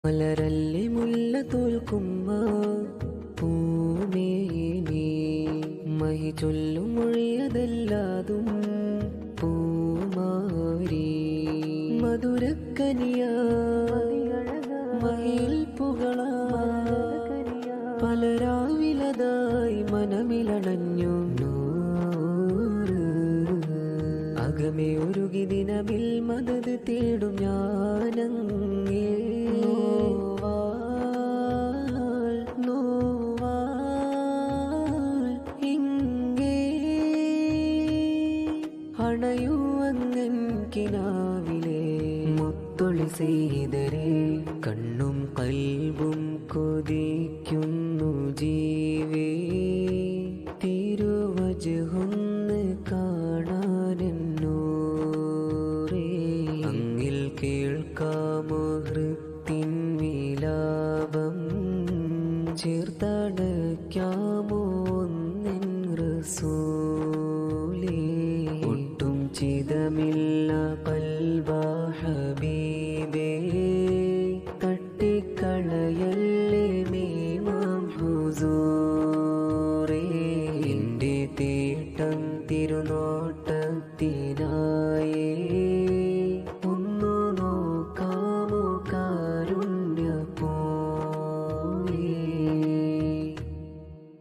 മലരല്ലി മുല്ല തോൽക്കുമ്മ പൂമേനി മഹി ചൊല്ലും മൊഴിയതെല്ലാതും പൂമാരി മധുരക്കനിയ മഹിൽ പുകള പലരാവിലതായി മനമിലണഞ്ഞു അകമേ ഒരുകി ദിനമിൽ മദത് തേടും ഞാനങ്ങേ ഇങ്ങേ അണയൂ അങ്ങൻ കിനാവിലെ മുത്തൊളി ചെയ്തരെ കണ്ണും കൽബും കൊതിക്കുന്നു ജീവേ തിരുവജഹൊന്ന് കാണാനെന്നോരേ അങ്ങിൽ കേൾക്കാമോ ഹൃത്തിൻ വിലാപം ചേർത്തടയ്ക്കാമോ ഒന്നിൻ റസൂൽ